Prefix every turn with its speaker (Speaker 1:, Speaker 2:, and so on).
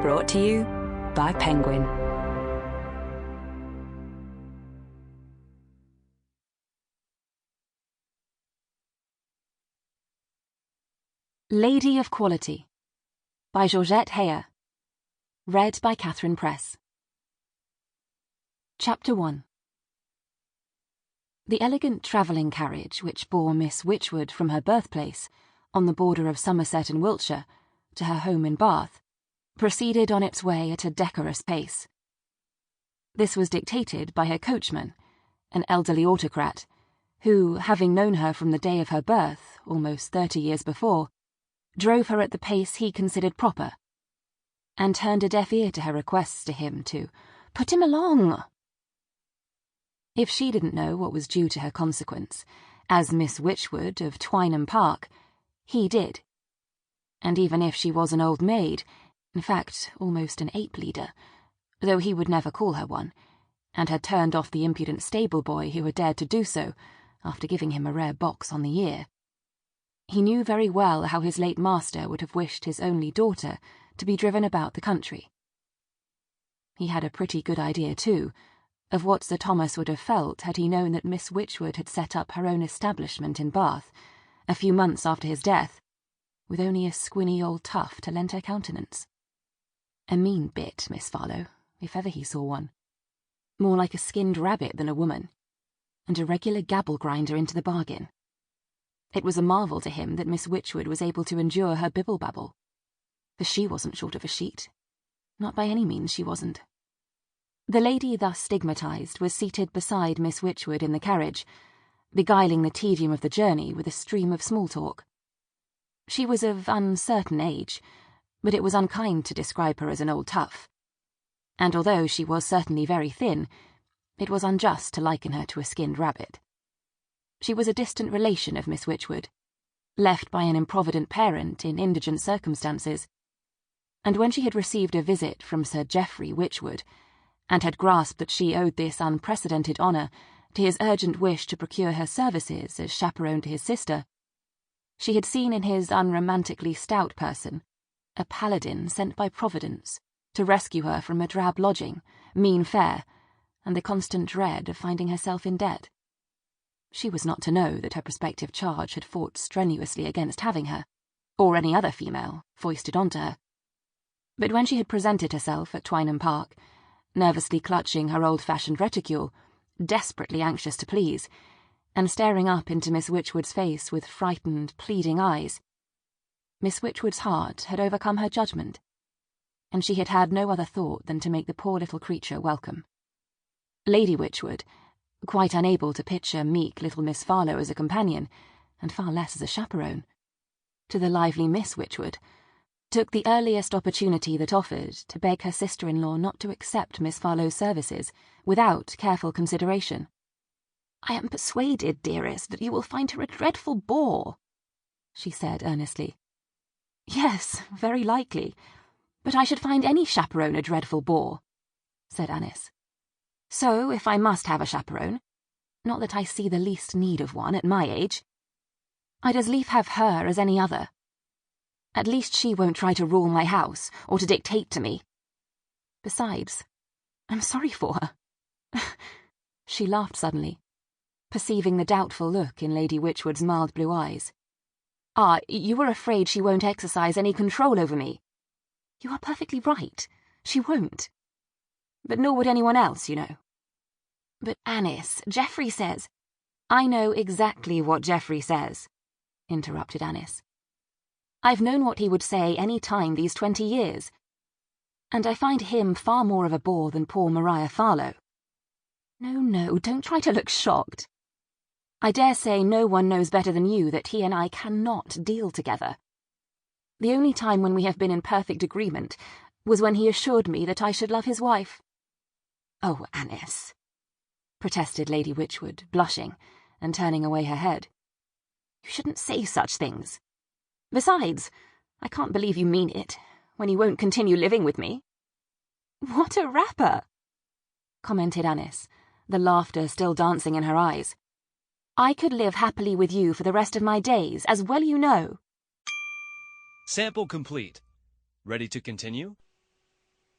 Speaker 1: Brought to you by Penguin.
Speaker 2: Lady of Quality by Georgette Heyer. Read by Katherine Press. Chapter 1. The elegant travelling carriage which bore Miss Wychwood from her birthplace, on the border of Somerset and Wiltshire, to her home in Bath, proceeded on its way at a decorous pace. This was dictated by her coachman, an elderly autocrat, who, having known her from the day of her birth, almost 30 years before, drove her at the pace he considered proper, and turned a deaf ear to her requests to him to put him along. If she didn't know what was due to her consequence, as Miss Wychwood of Twynham Park, he did. And even if she was an old maid, in fact almost an ape-leader, though he would never call her one, and had turned off the impudent stable-boy who had dared to do so, after giving him a rare box on the ear, he knew very well how his late master would have wished his only daughter to be driven about the country. He had a pretty good idea, too, of what Sir Thomas would have felt had he known that Miss Wychwood had set up her own establishment in Bath, a few months after his death, with only a squinny old tough to lend her countenance. A mean bit, Miss Farlow, if ever he saw one. More like a skinned rabbit than a woman, and a regular gabble-grinder into the bargain. It was a marvel to him that Miss Wychwood was able to endure her bibble-babble, for she wasn't short of a sheet. Not by any means she wasn't. The lady thus stigmatized was seated beside Miss Wychwood in the carriage, beguiling the tedium of the journey with a stream of small talk. She was of uncertain age, but it was unkind to describe her as an old tough. And although she was certainly very thin, it was unjust to liken her to a skinned rabbit. She was a distant relation of Miss Wychwood, left by an improvident parent in indigent circumstances, and when she had received a visit from Sir Geoffrey Wychwood, and had grasped that she owed this unprecedented honour to his urgent wish to procure her services as chaperone to his sister, she had seen in his unromantically stout person a paladin sent by Providence to rescue her from a drab lodging, mean fare, and the constant dread of finding herself in debt. She was not to know that her prospective charge had fought strenuously against having her, or any other female, foisted onto her. But when she had presented herself at Twynham Park, nervously clutching her old-fashioned reticule, desperately anxious to please, and staring up into Miss Wychwood's face with frightened, pleading eyes, Miss Wychwood's heart had overcome her judgment, and she had had no other thought than to make the poor little creature welcome. Lady Wychwood, quite unable to picture meek little Miss Farlow as a companion, and far less as a chaperone, to the lively Miss Wychwood, took the earliest opportunity that offered to beg her sister-in-law not to accept Miss Farlow's services without careful consideration. "I am persuaded, dearest, that you will find her a dreadful bore," she said earnestly. "Yes, very likely, but I should find any chaperone a dreadful bore," said Annis. "So, if I must have a chaperone, not that I see the least need of one at my age, I'd as lief have her as any other. At least she won't try to rule my house, or to dictate to me. Besides, I'm sorry for her." She laughed suddenly, perceiving the doubtful look in Lady Wychwood's mild blue eyes. "Ah, you are afraid she won't exercise any control over me. You are perfectly right. She won't. But nor would anyone else, you know." "But Annis, Geoffrey says—" "I know exactly what Geoffrey says," interrupted Annis. "I've known what he would say any time these 20 years, and I find him far more of a bore than poor Maria Farlow. No, don't try to look shocked. I dare say no one knows better than you that he and I cannot deal together. The only time when we have been in perfect agreement was when he assured me that I should love his wife." "Oh, Annis," protested Lady Wychwood, blushing and turning away her head. "You shouldn't say such things. Besides, I can't believe you mean it, when you won't continue living with me." "What a rapper!" commented Annis, the laughter still dancing in her eyes. "I could live happily with you for the rest of my days, as well you know."
Speaker 3: Sample complete. Ready to continue?